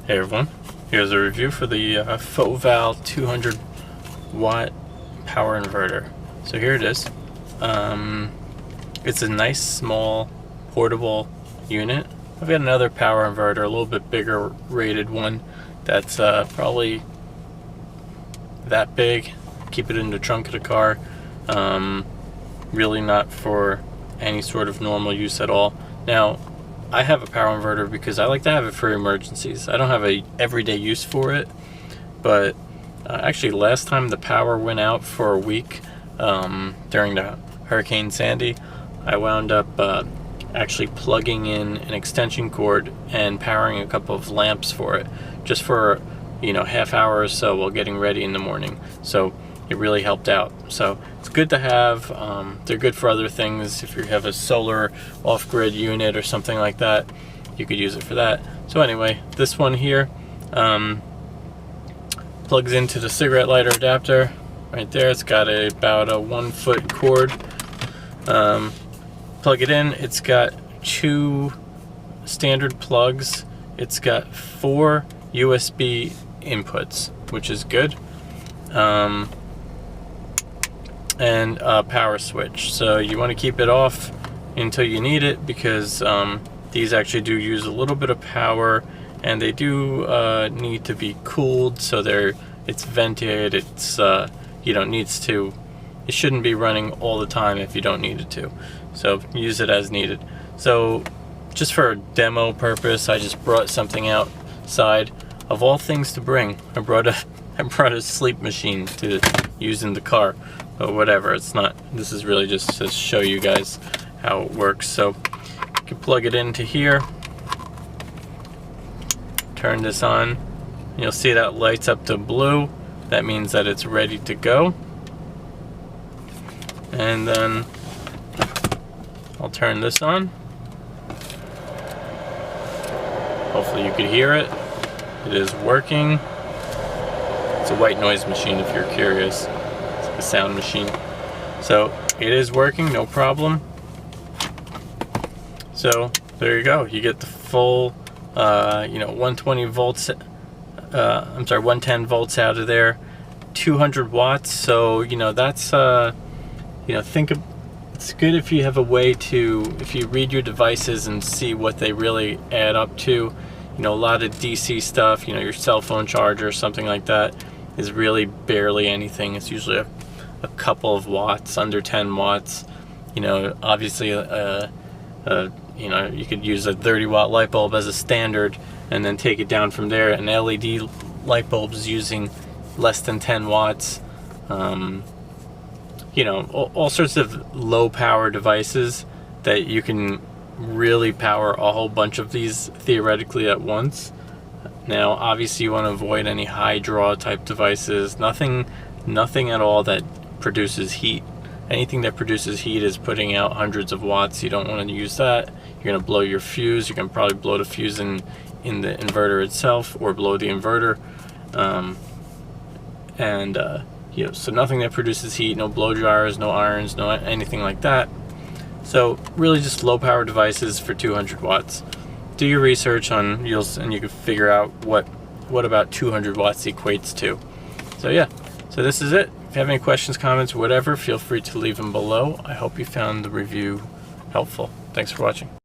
Hey everyone, here's a review for the Foval 200 watt power inverter. So here it is. It's a nice small portable unit. I've got another power inverter, a little bit bigger rated one that's probably that big. Keep it in the trunk of the car. Really not for any sort of normal use at all. Now, I have a power inverter because I like to have it for emergencies. I don't have a everyday use for it, but actually last time the power went out for a week during the Hurricane Sandy, I wound up actually plugging in an extension cord and powering a couple of lamps for it, just for half hour or so while getting ready in the morning. So it really helped out. So it's good to have. They're good for other things. If you have a solar off-grid unit or something like that, you could use it for that. So anyway, this one here plugs into the cigarette lighter adapter right there. It's got about a 1 foot cord. Plug it in. It's got 2 standard plugs. It's got 4 USB inputs, which is good. And a power switch. So you want to keep it off until you need it, because these actually do use a little bit of power, and they do need to be cooled, so it's vented. It's it shouldn't be running all the time if you don't need it to. So use it as needed. So just for a demo purpose, I just brought something outside. Of all things to bring, I brought a sleep machine to use in the car. But whatever, it's not. This is really just to show you guys how it works. So you can plug it into here, turn this on, and you'll see that lights up to blue. That means that it's ready to go. And then I'll turn this on. Hopefully you could hear it. It is working. It's a white noise machine if you're curious. It's like a sound machine. So it is working, no problem. So there you go. You get the full 120 volts, 110 volts out of there, 200 watts. So that's it's good if you have a way to, if you read your devices and see what they really add up to. A lot of DC stuff, your cell phone charger or something like that, is really barely anything. It's usually a couple of watts, under 10 watts. Obviously you could use a 30 watt light bulb as a standard and then take it down from there. An LED light bulb is using less than 10 watts. All sorts of low power devices that you can really power a whole bunch of these theoretically at once. Now obviously you want to avoid any high draw type devices, nothing at all that produces heat. Anything that produces heat is putting out hundreds of watts. You don't want to use that. You're going to blow your fuse. You can probably blow the fuse in the inverter itself, or blow the inverter. So nothing that produces heat, no blow dryers, no irons, no anything like that. So really just low power devices for 200 watts. Do your research and you can figure out what about 200 watts equates to. So yeah, so this is it. If you have any questions, comments, whatever, feel free to leave them below. I hope you found the review helpful. Thanks for watching.